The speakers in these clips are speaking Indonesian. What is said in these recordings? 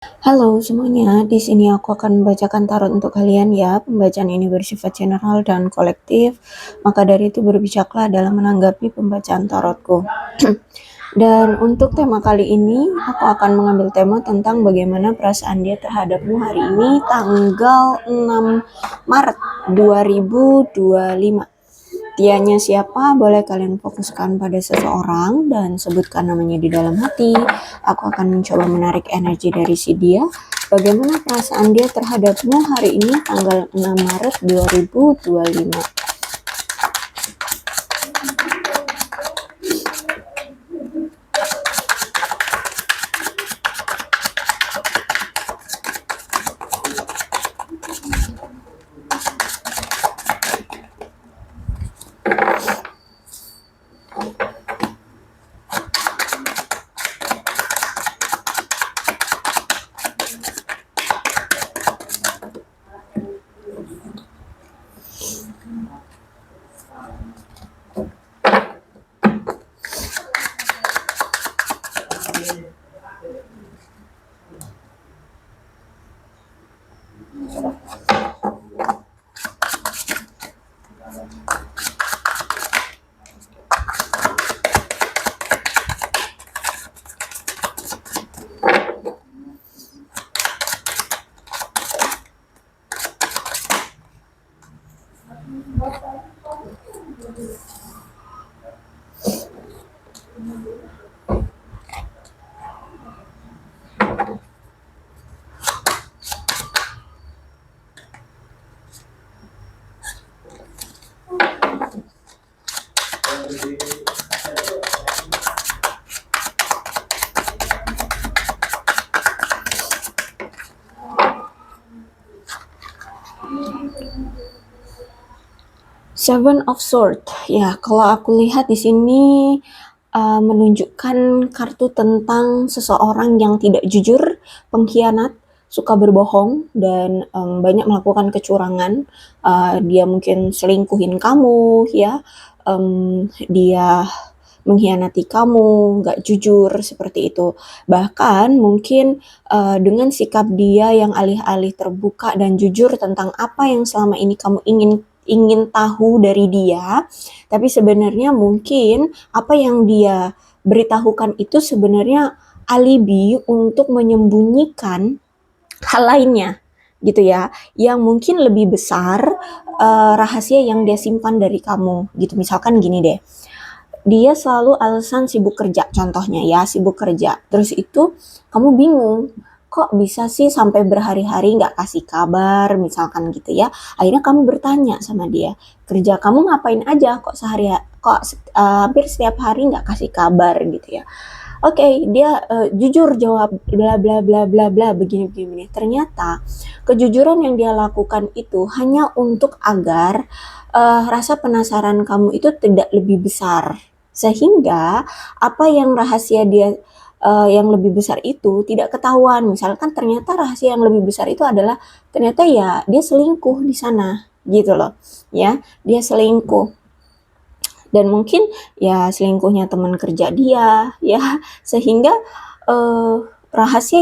Halo semuanya, di sini aku akan membacakan tarot untuk kalian ya. Pembacaan ini bersifat general dan kolektif, maka dari itu berbijaklah dalam menanggapi pembacaan tarotku. Dan untuk tema kali ini, aku akan mengambil tema tentang bagaimana perasaan dia terhadapmu hari ini, tanggal 6 Maret 2025. Dianya siapa? Boleh kalian fokuskan pada seseorang dan sebutkan namanya di dalam hati. Aku akan mencoba menarik energi dari si dia. Bagaimana perasaan dia terhadapmu hari ini tanggal 6 Maret 2025? Seven of Swords. Ya, kalau aku lihat di sini menunjukkan kartu tentang seseorang yang tidak jujur, pengkhianat, suka berbohong dan banyak melakukan kecurangan. Dia mungkin selingkuhin kamu, ya. Dia mengkhianati kamu, nggak jujur seperti itu. Bahkan mungkin dengan sikap dia yang alih-alih terbuka dan jujur tentang apa yang selama ini kamu ingin tahu dari dia, tapi sebenarnya mungkin apa yang dia beritahukan itu sebenarnya alibi untuk menyembunyikan hal lainnya gitu ya, yang mungkin lebih besar, rahasia yang dia simpan dari kamu gitu. Misalkan gini deh, dia selalu alasan sibuk kerja, contohnya ya, sibuk kerja. Terus itu kamu bingung, kok bisa sih sampai berhari-hari nggak kasih kabar, misalkan gitu ya. Akhirnya kamu bertanya sama dia, kerja kamu ngapain aja kok hampir setiap hari nggak kasih kabar gitu ya. Oke, dia jujur jawab bla bla bla bla bla begini. Ternyata kejujuran yang dia lakukan itu hanya untuk agar rasa penasaran kamu itu tidak lebih besar. Sehingga apa yang rahasia dia yang lebih besar itu tidak ketahuan. Misalkan ternyata rahasia yang lebih besar itu adalah ternyata ya dia selingkuh di sana gitu loh. Ya, dia selingkuh. Dan mungkin ya selingkuhnya teman kerja dia ya, sehingga rahasia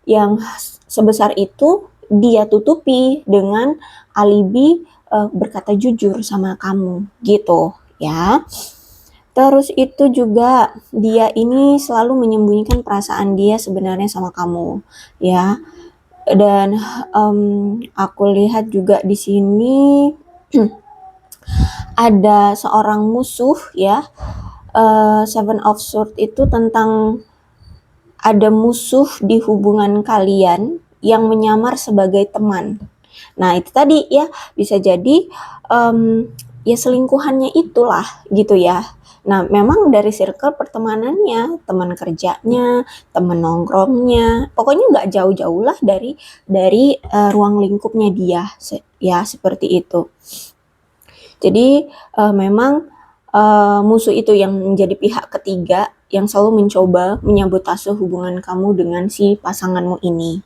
yang sebesar itu dia tutupi dengan alibi berkata jujur sama kamu gitu ya. Terus itu juga dia ini selalu menyembunyikan perasaan dia sebenarnya sama kamu ya. Dan aku lihat juga di sini ada seorang musuh ya. Seven of Swords itu tentang ada musuh di hubungan kalian yang menyamar sebagai teman. Nah itu tadi ya, bisa jadi ya selingkuhannya itulah gitu ya. Nah memang dari circle pertemanannya, teman kerjanya, teman nongkrongnya, pokoknya nggak jauh-jauh lah dari ruang lingkupnya dia ya, seperti itu. Jadi memang musuh itu yang menjadi pihak ketiga yang selalu mencoba menyabotase hubungan kamu dengan si pasanganmu ini.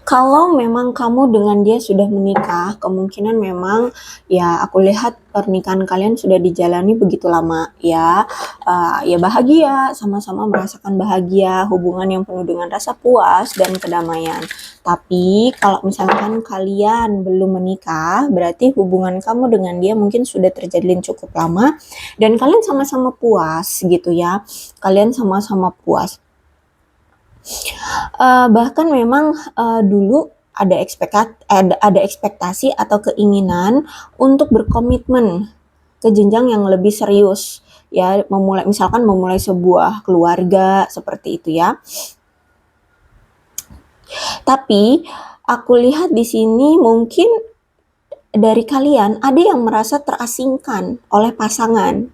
Kalau memang kamu dengan dia sudah menikah, kemungkinan memang ya aku lihat pernikahan kalian sudah dijalani begitu lama ya. Ya bahagia, sama-sama merasakan bahagia, hubungan yang penuh dengan rasa puas dan kedamaian. Tapi kalau misalkan kalian belum menikah, berarti hubungan kamu dengan dia mungkin sudah terjalin cukup lama dan kalian sama-sama puas gitu ya. Kalian sama-sama puas. Bahkan memang, dulu ada ekspektasi atau keinginan untuk berkomitmen ke jenjang yang lebih serius, ya, misalkan memulai sebuah keluarga, seperti itu ya. Tapi, aku lihat di sini mungkin dari kalian ada yang merasa terasingkan oleh pasangan,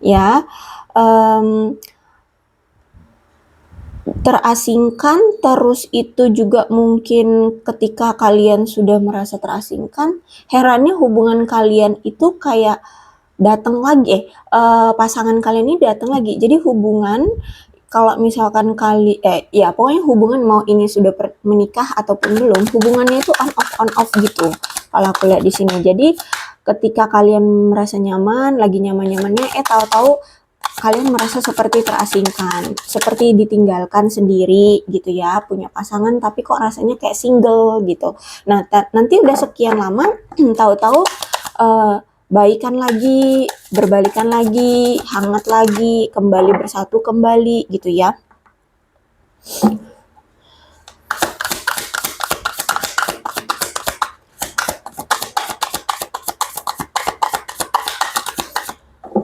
ya, mmm terasingkan, terus itu juga mungkin ketika kalian sudah merasa terasingkan, herannya hubungan kalian itu kayak datang lagi pasangan kalian ini datang lagi. Jadi hubungan kalau misalkan ya pokoknya hubungan mau ini sudah menikah ataupun belum, hubungannya itu on off gitu, kalau aku lihat di sini. Jadi ketika kalian merasa nyaman, lagi nyaman-nyamannya, tahu-tahu kalian merasa seperti terasingkan, seperti ditinggalkan sendiri gitu ya, punya pasangan tapi kok rasanya kayak single gitu. Nah, nanti udah sekian lama, tahu-tahu baikan lagi, berbalikan lagi, hangat lagi, kembali bersatu kembali gitu ya.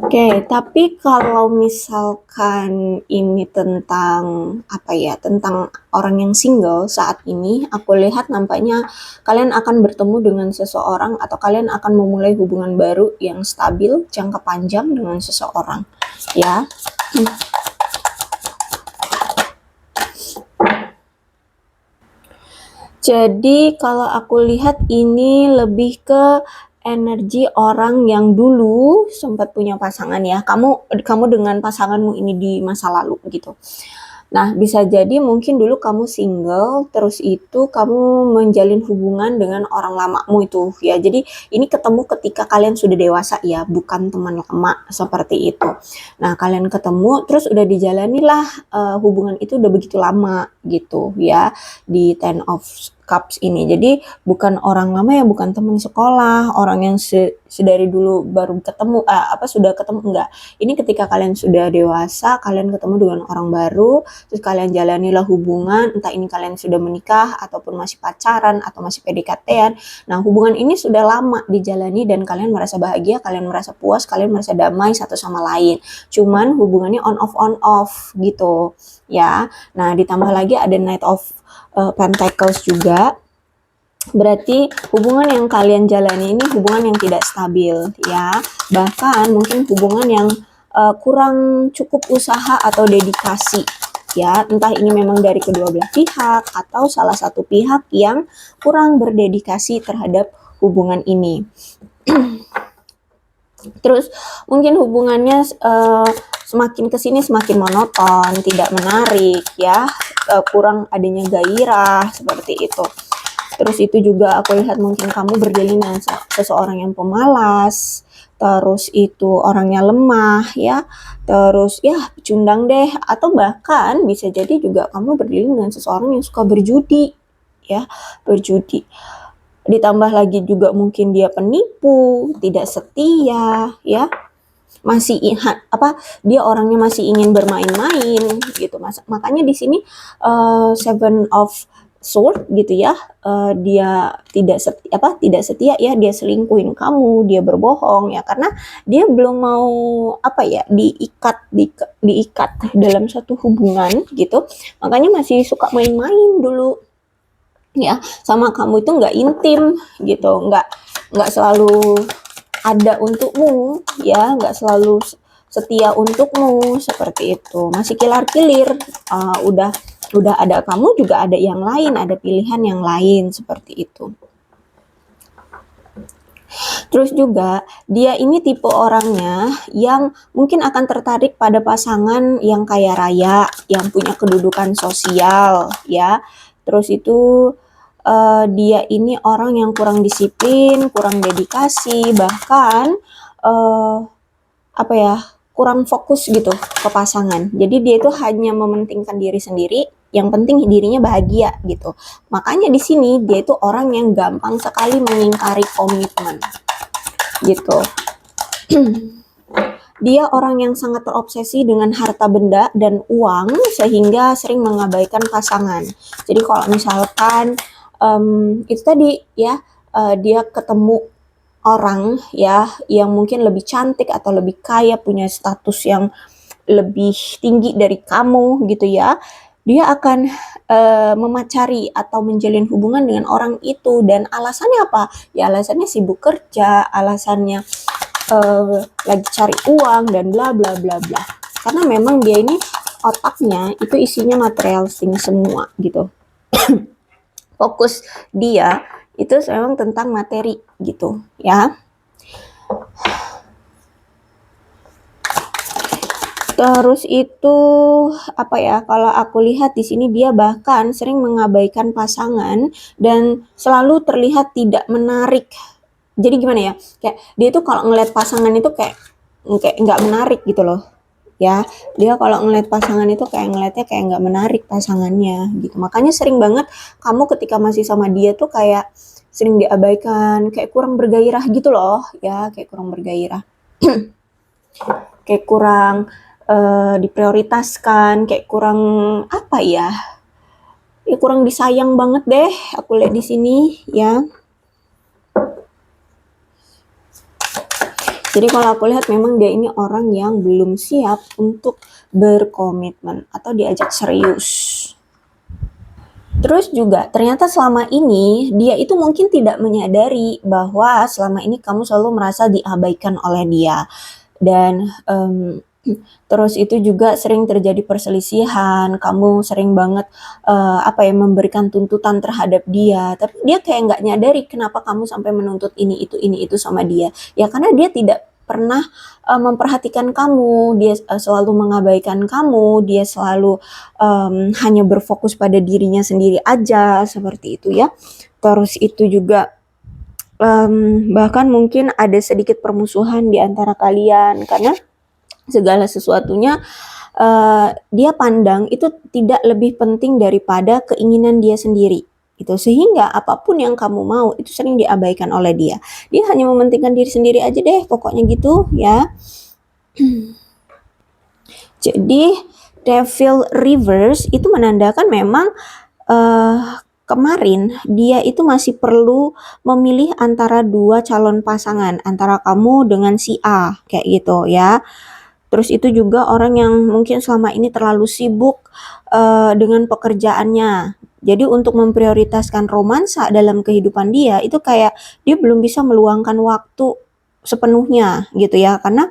Oke, tapi kalau misalkan ini tentang apa ya, tentang orang yang single saat ini, aku lihat nampaknya kalian akan bertemu dengan seseorang atau kalian akan memulai hubungan baru yang stabil, jangka panjang dengan seseorang, ya. Jadi kalau aku lihat ini lebih ke energi orang yang dulu sempat punya pasangan ya, kamu dengan pasanganmu ini di masa lalu gitu. Nah, bisa jadi mungkin dulu kamu single, terus itu kamu menjalin hubungan dengan orang lamamu itu ya. Jadi ini ketemu ketika kalian sudah dewasa ya, bukan teman lama seperti itu. Nah, kalian ketemu terus udah dijalanilah hubungan itu udah begitu lama gitu ya di Ten of Cups ini. Jadi bukan orang lama ya, bukan teman sekolah, orang yang sedari dulu baru ketemu sudah ketemu, enggak. Ini ketika kalian sudah dewasa, kalian ketemu dengan orang baru, terus kalian jalanilah hubungan, entah ini kalian sudah menikah ataupun masih pacaran atau masih PDKT-an. Nah, hubungan ini sudah lama dijalani dan kalian merasa bahagia, kalian merasa puas, kalian merasa damai satu sama lain. Cuman hubungannya on off gitu ya. Nah, ditambah lagi ada Knight of Pentacles juga. Berarti hubungan yang kalian jalani ini hubungan yang tidak stabil ya. Bahkan mungkin hubungan yang kurang cukup usaha atau dedikasi ya. Entah ini memang dari kedua belah pihak atau salah satu pihak yang kurang berdedikasi terhadap hubungan ini. Terus mungkin hubungannya semakin kesini semakin monoton, tidak menarik ya, kurang adanya gairah seperti itu. Terus itu juga aku lihat mungkin kamu berdalih dengan seseorang yang pemalas, terus itu orangnya lemah ya, terus ya pecundang deh, atau bahkan bisa jadi juga kamu berdalih dengan seseorang yang suka berjudi ya, berjudi. Ditambah lagi juga mungkin dia penipu, tidak setia ya. Dia orangnya masih ingin bermain-main gitu. Makanya di sini Seven of Sword gitu ya, dia tidak setia ya, dia selingkuhin kamu, dia berbohong ya, karena dia belum mau diikat dalam satu hubungan gitu. Makanya masih suka main-main dulu ya, sama kamu itu nggak intim gitu, nggak selalu ada untukmu ya, nggak selalu setia untukmu seperti itu, masih kilar-kilir. Udah ada kamu juga ada yang lain, ada pilihan yang lain seperti itu. Terus juga dia ini tipe orangnya yang mungkin akan tertarik pada pasangan yang kaya raya, yang punya kedudukan sosial ya. Terus itu dia ini orang yang kurang disiplin, kurang dedikasi, bahkan kurang fokus gitu ke pasangan. Jadi dia itu hanya mementingkan diri sendiri, yang penting dirinya bahagia gitu. Makanya di sini dia itu orang yang gampang sekali mengingkari komitmen gitu. Dia orang yang sangat terobsesi dengan harta benda dan uang sehingga sering mengabaikan pasangan. Jadi kalau misalkan itu tadi ya, dia ketemu orang ya yang mungkin lebih cantik atau lebih kaya, punya status yang lebih tinggi dari kamu gitu ya, dia akan memacari atau menjalin hubungan dengan orang itu. Dan alasannya apa? Ya alasannya sibuk kerja, alasannya lagi cari uang dan bla bla bla bla. Karena memang dia ini otaknya itu isinya materialistik semua gitu. Fokus dia itu memang tentang materi gitu ya. Terus itu kalau aku lihat di sini dia bahkan sering mengabaikan pasangan dan selalu terlihat tidak menarik. Jadi gimana ya? Kayak dia tuh kalau ngeliat pasangan itu kayak nggak menarik gitu loh. Ya, dia kalau ngeliat pasangan itu ngeliatnya kayak nggak menarik pasangannya gitu. Makanya sering banget kamu ketika masih sama dia tuh kayak sering diabaikan, kayak kurang bergairah gitu loh, ya, kayak kurang bergairah. Kayak kurang diprioritaskan, kayak kurang kurang disayang banget deh aku lihat di sini ya. Jadi kalau aku lihat memang dia ini orang yang belum siap untuk berkomitmen atau diajak serius. Terus juga ternyata selama ini dia itu mungkin tidak menyadari bahwa selama ini kamu selalu merasa diabaikan oleh dia. Dan terus itu juga sering terjadi perselisihan, kamu sering banget memberikan tuntutan terhadap dia, tapi dia kayak nggak nyadari kenapa kamu sampai menuntut ini itu sama dia. Ya karena dia tidak pernah memperhatikan kamu, dia selalu mengabaikan kamu, dia selalu hanya berfokus pada dirinya sendiri aja, seperti itu ya. Terus itu juga bahkan mungkin ada sedikit permusuhan di antara kalian karena segala sesuatunya dia pandang itu tidak lebih penting daripada keinginan dia sendiri gitu, sehingga apapun yang kamu mau itu sering diabaikan oleh dia. Dia hanya mementingkan diri sendiri aja deh pokoknya gitu ya. Jadi devil reverse itu menandakan memang kemarin dia itu masih perlu memilih antara dua calon pasangan, antara kamu dengan si A kayak gitu ya. Terus itu juga orang yang mungkin selama ini terlalu sibuk dengan pekerjaannya. Jadi untuk memprioritaskan romansa dalam kehidupan dia itu kayak dia belum bisa meluangkan waktu sepenuhnya gitu ya, karena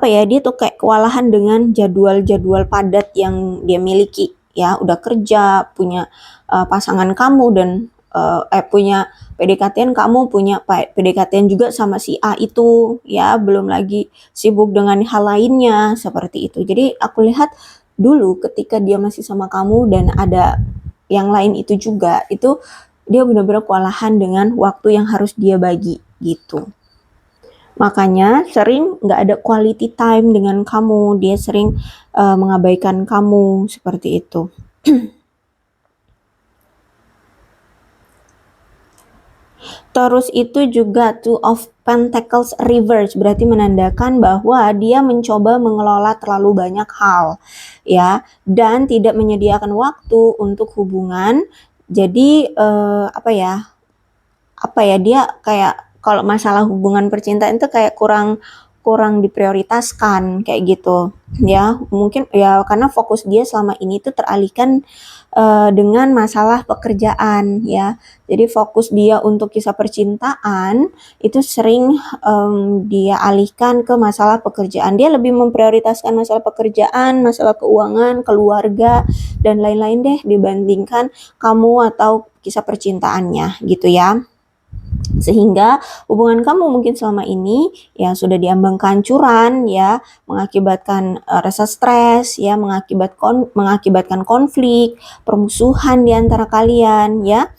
dia tuh kayak kewalahan dengan jadwal-jadwal padat yang dia miliki ya, udah kerja, punya pasangan kamu dan punya PDKT-an, kamu punya PDKT-an juga sama si A itu ya, belum lagi sibuk dengan hal lainnya seperti itu. Jadi aku lihat dulu ketika dia masih sama kamu dan ada yang lain itu juga, itu dia benar-benar kewalahan dengan waktu yang harus dia bagi gitu. Makanya sering nggak ada quality time dengan kamu, dia sering mengabaikan kamu seperti itu. Terus itu juga Two of Pentacles reverse, berarti menandakan bahwa dia mencoba mengelola terlalu banyak hal ya, dan tidak menyediakan waktu untuk hubungan. Jadi dia kayak kalau masalah hubungan percintaan itu kayak kurang diprioritaskan kayak gitu ya. Mungkin ya karena fokus dia selama ini tuh teralihkan dengan masalah pekerjaan ya. Jadi fokus dia untuk kisah percintaan itu sering dia alihkan ke masalah pekerjaan. Dia lebih memprioritaskan masalah pekerjaan, masalah keuangan, keluarga dan lain-lain deh dibandingkan kamu atau kisah percintaannya gitu ya. Sehingga hubungan kamu mungkin selama ini ya sudah diambang kehancuran ya, mengakibatkan rasa stres ya, mengakibatkan konflik, permusuhan di antara kalian ya.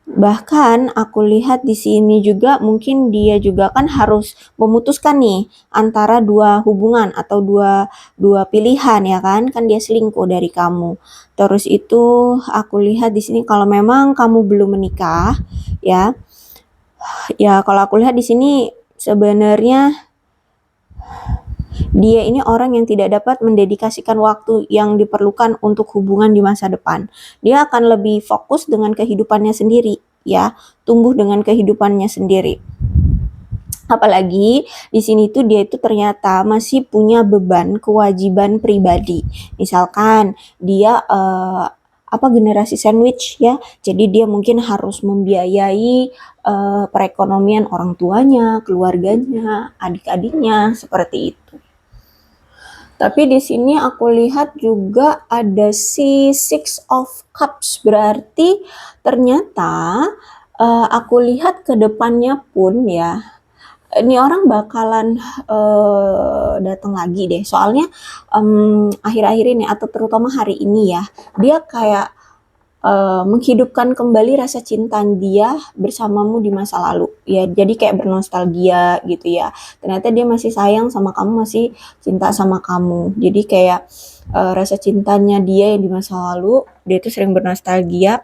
Bahkan aku lihat di sini juga mungkin dia juga kan harus memutuskan nih antara dua hubungan atau dua pilihan ya kan dia selingkuh dari kamu. Terus itu aku lihat di sini kalau memang kamu belum menikah ya, kalau aku lihat di sini sebenarnya dia ini orang yang tidak dapat mendedikasikan waktu yang diperlukan untuk hubungan di masa depan. Dia akan lebih fokus dengan kehidupannya sendiri, ya, tumbuh dengan kehidupannya sendiri. Apalagi di sini tuh dia itu ternyata masih punya beban kewajiban pribadi. Misalkan dia generasi sandwich ya, jadi dia mungkin harus membiayai perekonomian orang tuanya, keluarganya, adik-adiknya, seperti itu. Tapi di sini aku lihat juga ada si Six of Cups, berarti ternyata aku lihat ke depannya pun ya, ini orang bakalan datang lagi deh. Soalnya akhir-akhir ini atau terutama hari ini ya, dia kayak menghidupkan kembali rasa cinta dia bersamamu di masa lalu ya, jadi kayak bernostalgia gitu ya, ternyata dia masih sayang sama kamu, masih cinta sama kamu, jadi kayak rasa cintanya dia yang di masa lalu, dia itu sering bernostalgia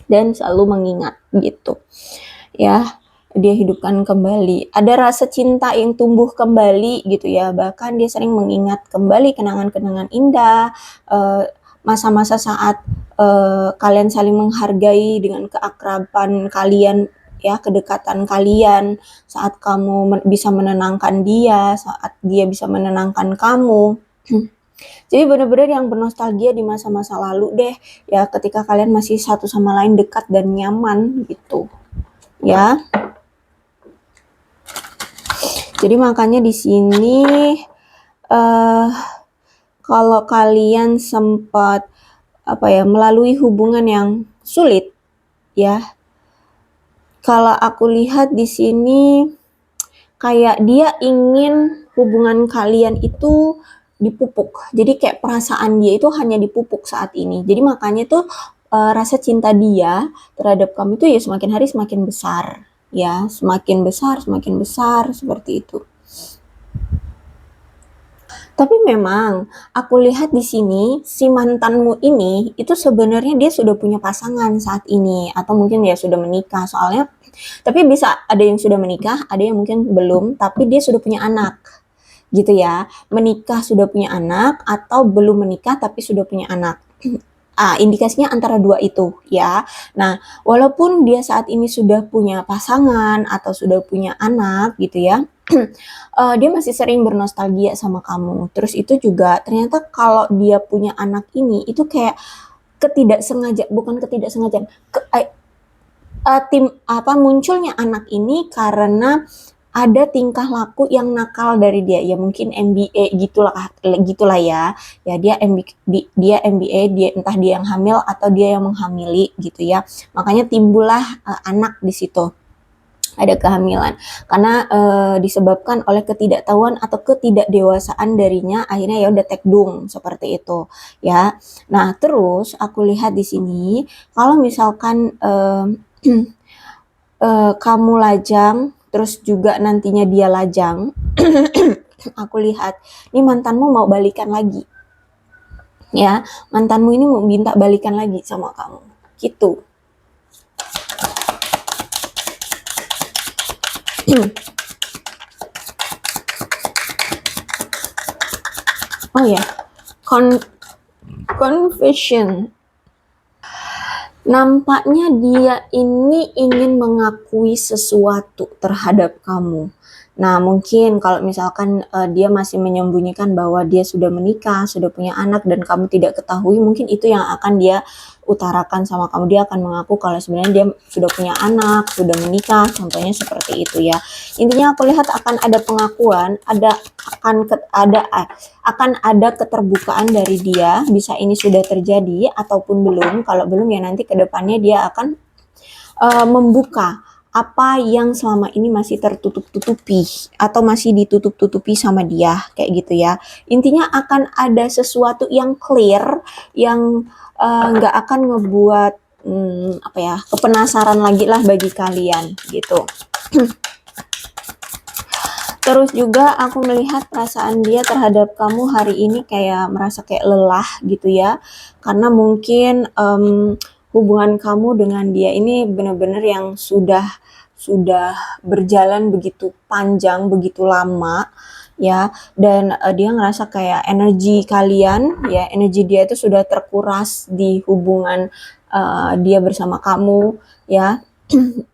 dan selalu mengingat gitu ya, dia hidupkan kembali, ada rasa cinta yang tumbuh kembali gitu ya, bahkan dia sering mengingat kembali kenangan-kenangan indah, masa-masa saat kalian saling menghargai dengan keakraban kalian ya, kedekatan kalian, saat kamu bisa menenangkan dia, saat dia bisa menenangkan kamu. Jadi benar-benar yang bernostalgia di masa-masa lalu deh ya, ketika kalian masih satu sama lain dekat dan nyaman gitu ya. Jadi makanya di sini kalau kalian sempat melalui hubungan yang sulit ya, kalau aku lihat di sini kayak dia ingin hubungan kalian itu dipupuk, jadi kayak perasaan dia itu hanya dipupuk saat ini, jadi makanya tuh rasa cinta dia terhadap kamu itu ya semakin hari semakin besar ya, semakin besar seperti itu. Tapi memang aku lihat di sini si mantanmu ini itu sebenarnya dia sudah punya pasangan saat ini atau mungkin ya sudah menikah, soalnya tapi bisa ada yang sudah menikah, ada yang mungkin belum, tapi dia sudah punya anak gitu ya, menikah sudah punya anak atau belum menikah tapi sudah punya anak. Indikasinya antara dua itu ya. Nah, walaupun dia saat ini sudah punya pasangan atau sudah punya anak gitu ya, dia masih sering bernostalgia sama kamu. Terus itu juga ternyata kalau dia punya anak ini itu kayak bukan ketidaksengajaan, munculnya anak ini karena ada tingkah laku yang nakal dari dia, ya mungkin MBA gitulah ya. Ya dia MBA, dia entah dia yang hamil atau dia yang menghamili gitu ya. Makanya timbullah anak di situ. Ada kehamilan karena disebabkan oleh ketidaktahuan atau ketidakdewasaan darinya, akhirnya ya udah tekdung seperti itu ya. Nah, terus aku lihat di sini kalau misalkan kamu lajang terus juga nantinya dia lajang, aku lihat ini mantanmu mau balikan lagi ya, mantanmu ini mau minta balikan lagi sama kamu gitu. Oh ya, confession. Nampaknya dia ini ingin mengakui sesuatu terhadap kamu. Nah, mungkin kalau misalkan dia masih menyembunyikan bahwa dia sudah menikah, sudah punya anak dan kamu tidak ketahui, mungkin itu yang akan dia utarakan sama kamu. Dia akan mengaku kalau sebenarnya dia sudah punya anak, sudah menikah, contohnya seperti itu ya. Intinya aku lihat akan ada pengakuan, akan ada keterbukaan dari dia, bisa ini sudah terjadi ataupun belum. Kalau belum ya nanti kedepannya dia akan membuka apa yang selama ini masih tertutup-tutupi atau masih ditutup-tutupi sama dia, kayak gitu ya. Intinya akan ada sesuatu yang clear, yang nggak akan ngebuat apa ya, kepenasaran lagi lah bagi kalian gitu. Terus juga aku melihat perasaan dia terhadap kamu hari ini kayak merasa kayak lelah gitu ya, karena mungkin hubungan kamu dengan dia ini benar-benar yang sudah berjalan begitu panjang, begitu lama ya, dan dia ngerasa kayak energi kalian ya, energi dia itu sudah terkuras di hubungan dia bersama kamu ya.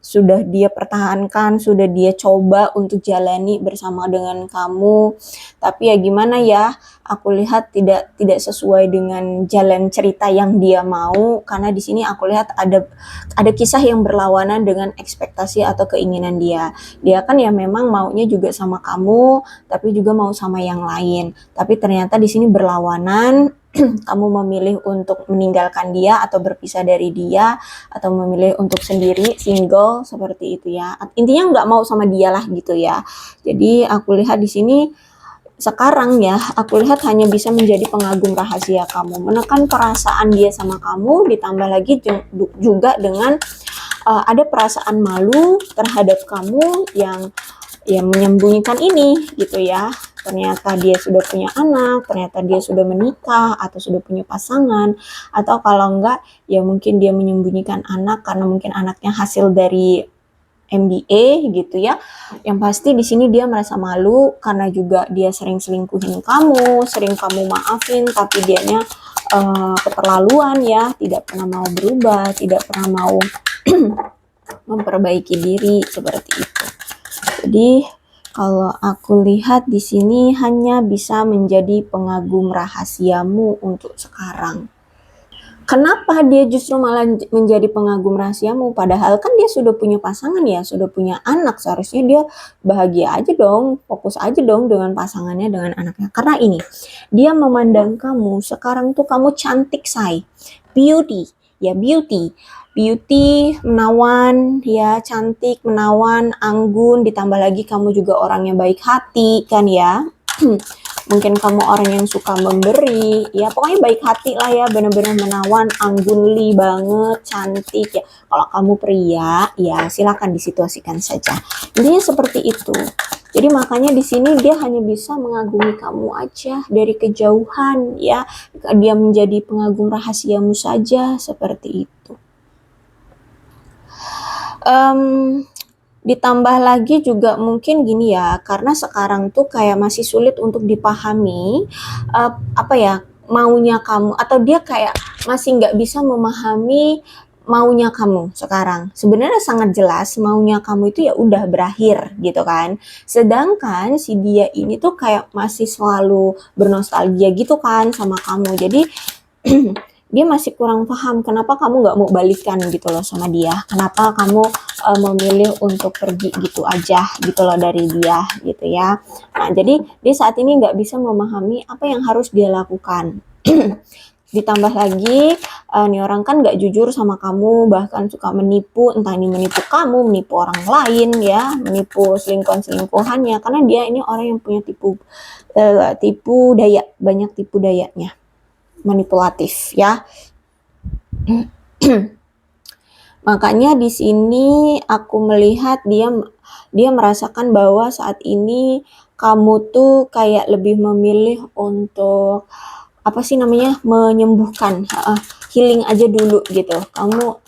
Sudah dia pertahankan, sudah dia coba untuk jalani bersama dengan kamu. Tapi ya gimana ya, aku lihat tidak sesuai dengan jalan cerita yang dia mau, karena di sini aku lihat ada kisah yang berlawanan dengan ekspektasi atau keinginan dia. Dia kan ya memang maunya juga sama kamu, tapi juga mau sama yang lain. Tapi ternyata di sini berlawanan. Kamu memilih untuk meninggalkan dia atau berpisah dari dia, atau memilih untuk sendiri single seperti itu ya. Intinya nggak mau sama dia lah gitu ya. Jadi aku lihat di sini sekarang ya, aku lihat hanya bisa menjadi pengagum rahasia kamu, menekan perasaan dia sama kamu, ditambah lagi juga dengan ada perasaan malu terhadap kamu yang menyembunyikan ini gitu ya. Ternyata dia sudah punya anak, ternyata dia sudah menikah atau sudah punya pasangan, atau kalau enggak ya mungkin dia menyembunyikan anak karena mungkin anaknya hasil dari MBA gitu ya. Yang pasti di sini dia merasa malu karena juga dia sering selingkuhin kamu, sering kamu maafin tapi dianya keterlaluan ya, tidak pernah mau berubah, tidak pernah mau memperbaiki diri seperti itu. Jadi kalau aku lihat di sini hanya bisa menjadi pengagum rahasiamu untuk sekarang. Kenapa dia justru malah menjadi pengagum rahasiamu? Padahal kan dia sudah punya pasangan ya, sudah punya anak. Seharusnya dia bahagia aja dong, fokus aja dong dengan pasangannya, dengan anaknya. Karena ini, dia memandang kamu, sekarang tuh kamu cantik, say. Beauty, ya beauty. Beauty, menawan, ya cantik, menawan, anggun, ditambah lagi kamu juga orangnya baik hati, kan ya. Mungkin kamu orang yang suka memberi, ya pokoknya baik hati lah ya, benar-benar menawan, anggunli banget, cantik ya. Kalau kamu pria, ya silakan disituasikan saja. Intinya seperti itu. Jadi makanya di sini dia hanya bisa mengagumi kamu aja dari kejauhan ya. Dia menjadi pengagum rahasiamu saja seperti itu. Ditambah lagi juga mungkin gini ya, karena sekarang tuh kayak masih sulit untuk dipahami apa ya, maunya kamu, atau dia kayak masih nggak bisa memahami maunya kamu sekarang. Sebenarnya sangat jelas maunya kamu itu ya udah berakhir gitu kan. Sedangkan si dia ini tuh kayak masih selalu bernostalgia gitu kan sama kamu. Jadi dia masih kurang paham kenapa kamu nggak mau balikan gitu loh sama dia, kenapa kamu memilih untuk pergi gitu aja gitu loh dari dia gitu ya. Nah jadi dia saat ini nggak bisa memahami apa yang harus dia lakukan. Ditambah lagi nih orang kan nggak jujur sama kamu, bahkan suka menipu, entah ini menipu kamu, menipu orang lain ya, menipu selingkuhannya, karena dia ini orang yang punya tipu daya, banyak tipu dayanya, manipulatif ya. Makanya di sini aku melihat dia merasakan bahwa saat ini kamu tuh kayak lebih memilih untuk apa sih namanya, menyembuhkan, healing aja dulu gitu.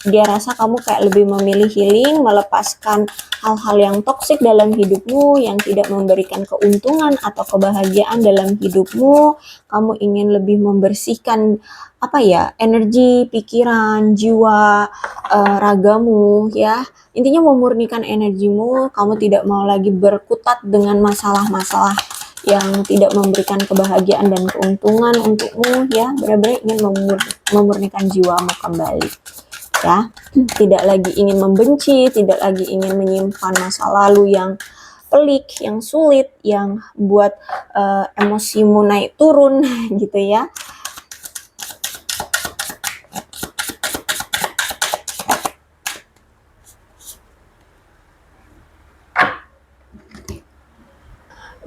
Dia rasa kamu kayak lebih memilih healing, melepaskan hal-hal yang toksik dalam hidupmu, yang tidak memberikan keuntungan atau kebahagiaan dalam hidupmu. Kamu ingin lebih membersihkan apa ya, energi, pikiran, jiwa, ragamu ya. Intinya memurnikan energimu, kamu tidak mau lagi berkutat dengan masalah-masalah yang tidak memberikan kebahagiaan dan keuntungan untukmu ya, benar-benar ingin memurnikan jiwamu kembali ya. Tidak lagi ingin membenci, tidak lagi ingin menyimpan masa lalu yang pelik, yang sulit, yang buat emosimu naik turun gitu ya.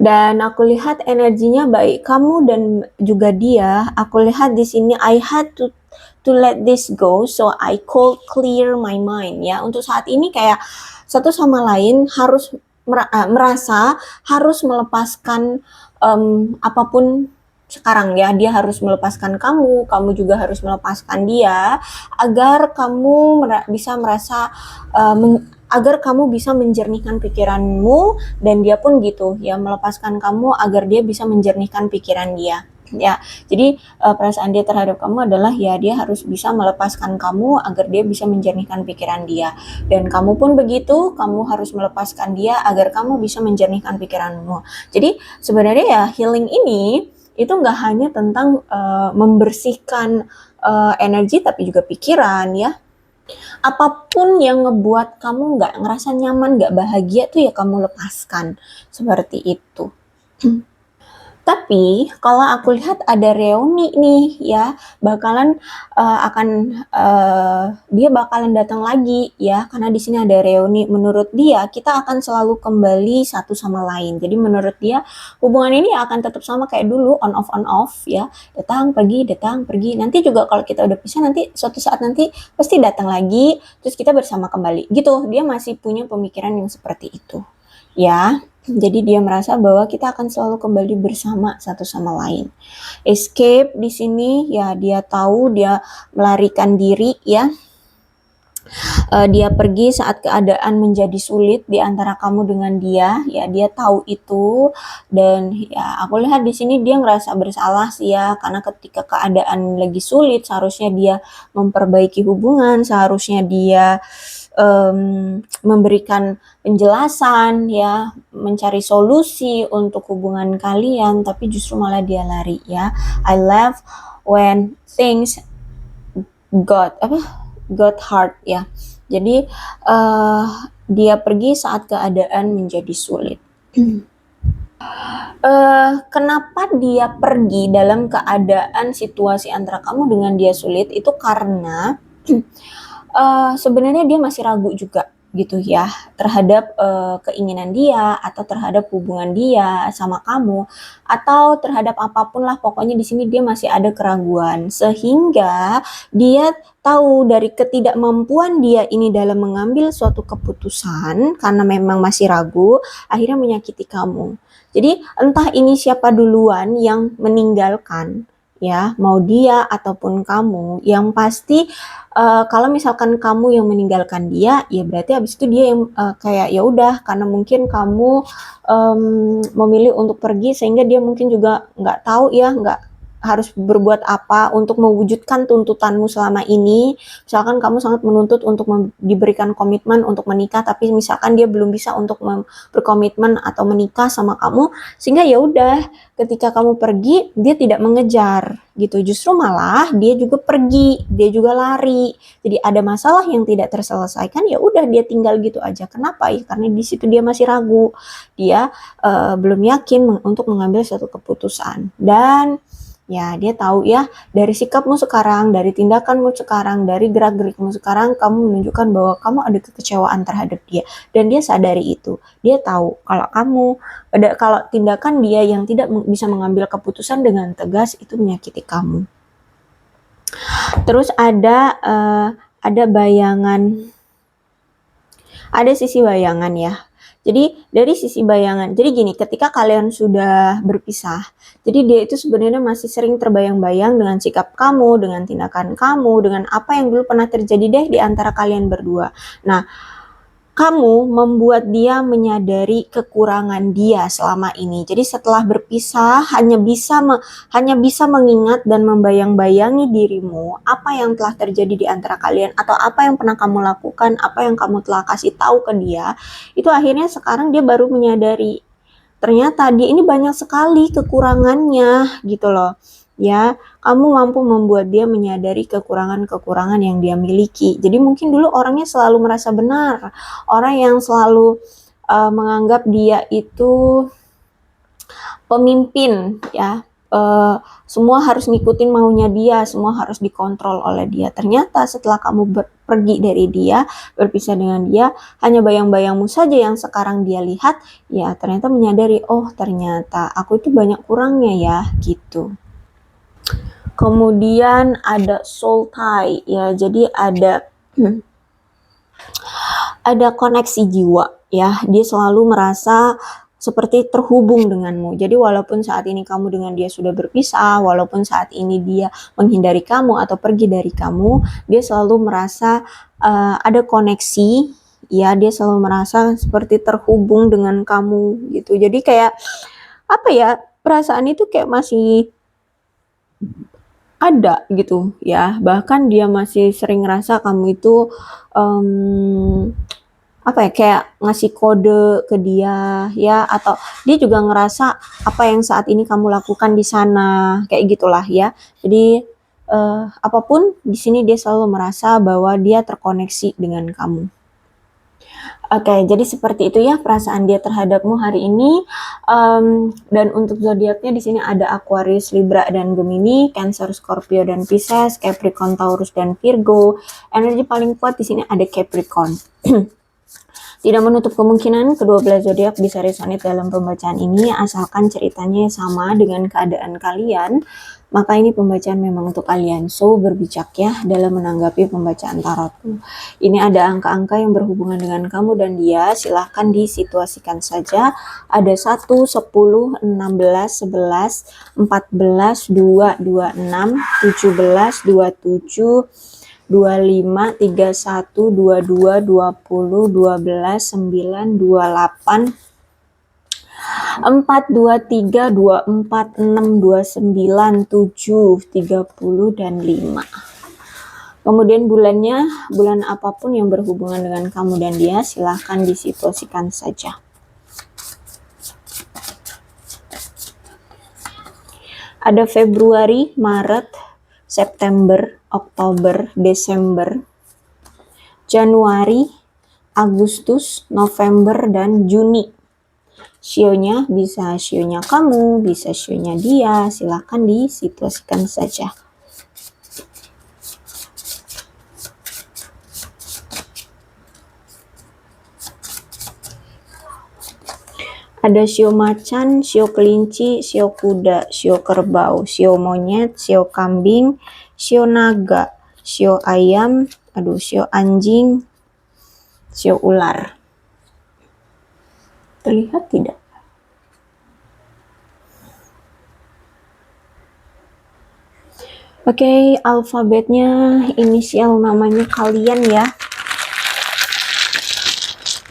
Dan aku lihat energinya baik kamu dan juga dia. Aku lihat di sini I had to let this go, so I could clear my mind ya. Untuk saat ini kayak satu sama lain harus merasa harus melepaskan apapun sekarang ya. Dia harus melepaskan kamu, kamu juga harus melepaskan dia agar kamu bisa merasa agar kamu bisa menjernihkan pikiranmu, dan dia pun gitu ya, melepaskan kamu agar dia bisa menjernihkan pikiran dia ya. Jadi perasaan dia terhadap kamu adalah ya dia harus bisa melepaskan kamu agar dia bisa menjernihkan pikiran dia, dan kamu pun begitu, kamu harus melepaskan dia agar kamu bisa menjernihkan pikiranmu. Jadi sebenarnya ya healing ini itu nggak hanya tentang membersihkan energi, tapi juga pikiran ya. Apapun yang ngebuat kamu nggak ngerasa nyaman, nggak bahagia tuh ya kamu lepaskan, seperti itu. Tapi kalau aku lihat ada reuni nih ya, bakalan dia bakalan datang lagi ya, karena di sini ada reuni. Menurut dia kita akan selalu kembali satu sama lain. Jadi menurut dia hubungan ini akan tetap sama kayak dulu, on off ya, datang pergi. Nanti juga kalau kita udah pisah, nanti suatu saat nanti pasti datang lagi, terus kita bersama kembali gitu. Dia masih punya pemikiran yang seperti itu ya. Jadi dia merasa bahwa kita akan selalu kembali bersama satu sama lain. Escape di sini ya, dia tahu dia melarikan diri ya. Dia pergi saat keadaan menjadi sulit di antara kamu dengan dia ya, dia tahu itu. Dan ya aku lihat di sini dia ngerasa bersalah sih ya, karena ketika keadaan lagi sulit seharusnya dia memperbaiki hubungan, seharusnya dia memberikan penjelasan ya, mencari solusi untuk hubungan kalian, tapi justru malah dia lari ya. I love when things got hard ya. Jadi dia pergi saat keadaan menjadi sulit. Kenapa dia pergi dalam keadaan situasi antara kamu dengan dia sulit, itu karena sebenarnya dia masih ragu juga gitu ya terhadap keinginan dia, atau terhadap hubungan dia sama kamu, atau terhadap apapun lah, pokoknya di sini dia masih ada keraguan, sehingga dia tahu dari ketidakmampuan dia ini dalam mengambil suatu keputusan karena memang masih ragu, akhirnya menyakiti kamu. Jadi entah ini siapa duluan yang meninggalkan ya, mau dia ataupun kamu, yang pasti kalau misalkan kamu yang meninggalkan dia, ya berarti habis itu dia yang kayak ya udah, karena mungkin kamu memilih untuk pergi, sehingga dia mungkin juga nggak tahu ya, nggak harus berbuat apa untuk mewujudkan tuntutanmu selama ini. Misalkan kamu sangat menuntut untuk diberikan komitmen untuk menikah, tapi misalkan dia belum bisa untuk berkomitmen atau menikah sama kamu, sehingga ya udah, ketika kamu pergi dia tidak mengejar gitu, justru malah dia juga pergi, dia juga lari. Jadi ada masalah yang tidak terselesaikan, ya udah dia tinggal gitu aja. Kenapa ya? Karena di situ dia masih ragu, dia belum yakin untuk mengambil suatu keputusan. Dan ya dia tahu ya, dari sikapmu sekarang, dari tindakanmu sekarang, dari gerak-gerikmu sekarang, kamu menunjukkan bahwa kamu ada kekecewaan terhadap dia, dan dia sadari itu. Dia tahu kalau tindakan dia yang tidak bisa mengambil keputusan dengan tegas itu menyakiti kamu. Terus ada bayangan, ada sisi bayangan ya. Jadi dari sisi bayangan, jadi gini, ketika kalian sudah berpisah, jadi dia itu sebenarnya masih sering terbayang-bayang dengan sikap kamu, dengan tindakan kamu, dengan apa yang dulu pernah terjadi deh di antara kalian berdua. Nah, kamu membuat dia menyadari kekurangan dia selama ini. Jadi setelah berpisah hanya bisa mengingat dan membayang-bayangi dirimu, apa yang telah terjadi di antara kalian, atau apa yang pernah kamu lakukan, apa yang kamu telah kasih tahu ke dia. Itu akhirnya sekarang dia baru menyadari, ternyata dia ini banyak sekali kekurangannya gitu loh. Ya, kamu mampu membuat dia menyadari kekurangan-kekurangan yang dia miliki. Jadi mungkin dulu orangnya selalu merasa benar, orang yang selalu menganggap dia itu pemimpin ya, semua harus ngikutin maunya dia, semua harus dikontrol oleh dia. Ternyata setelah kamu pergi dari dia, berpisah dengan dia, hanya bayang-bayangmu saja yang sekarang dia lihat, ya ternyata menyadari, oh ternyata aku itu banyak kurangnya ya, gitu. Kemudian ada soul tie, ya jadi ada koneksi jiwa, ya dia selalu merasa seperti terhubung denganmu. Jadi walaupun saat ini kamu dengan dia sudah berpisah, walaupun saat ini dia menghindari kamu atau pergi dari kamu, dia selalu merasa ada koneksi, ya dia selalu merasa seperti terhubung dengan kamu gitu. Jadi kayak apa ya, perasaan itu kayak masih ada gitu ya. Bahkan dia masih sering ngerasa kamu itu apa ya, kayak ngasih kode ke dia ya, atau dia juga ngerasa apa yang saat ini kamu lakukan di sana, kayak gitulah ya. Jadi apapun di sini dia selalu merasa bahwa dia terkoneksi dengan kamu. Oke, jadi seperti itu ya perasaan dia terhadapmu hari ini. Dan untuk zodiaknya di sini ada Aquarius, Libra, dan Gemini, Cancer, Scorpio, dan Pisces, Capricorn, Taurus, dan Virgo. Energi paling kuat di sini ada Capricorn. Tidak menutup kemungkinan kedua belah zodiak bisa resonate dalam pembacaan ini, asalkan ceritanya sama dengan keadaan kalian. Maka ini pembacaan memang untuk kalian. So, berbijak ya dalam menanggapi pembacaan tarotmu. Ini ada angka-angka yang berhubungan dengan kamu dan dia. Silahkan disituasikan saja. Ada 1, 10, 16, 11, 14, 2, 26, 17, 27, 25, 31, 22, 20, 12, 9, 28, 4, 2, 3, 2, 4, 6, 2, 9, 7, 30, dan 5. Kemudian bulannya, bulan apapun yang berhubungan dengan kamu dan dia, silahkan disituasikan saja. Ada Februari, Maret, September, Oktober, Desember, Januari, Agustus, November, dan Juni. Shio-nya bisa shio-nya kamu, bisa shio-nya dia, silahkan disituasikan saja. Ada shio macan, shio kelinci, shio kuda, shio kerbau, shio monyet, shio kambing, shio naga, shio ayam, shio anjing, shio ular. Terlihat tidak? Oke, alfabetnya inisial namanya kalian ya.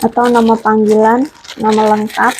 Atau nama panggilan, nama lengkap.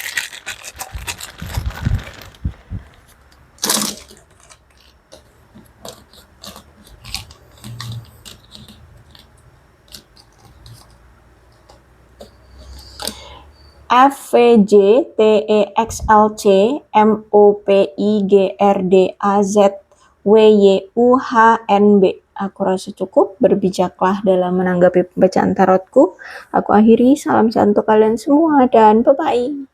F, V, J, T, E, X, L, C, M, O, P, I, G, R, D, A, Z, W, Y, U, H, N, B. Aku rasa cukup, berbijaklah dalam menanggapi pembacaan tarotku. Aku akhiri, salam sehat untuk kalian semua dan bye-bye.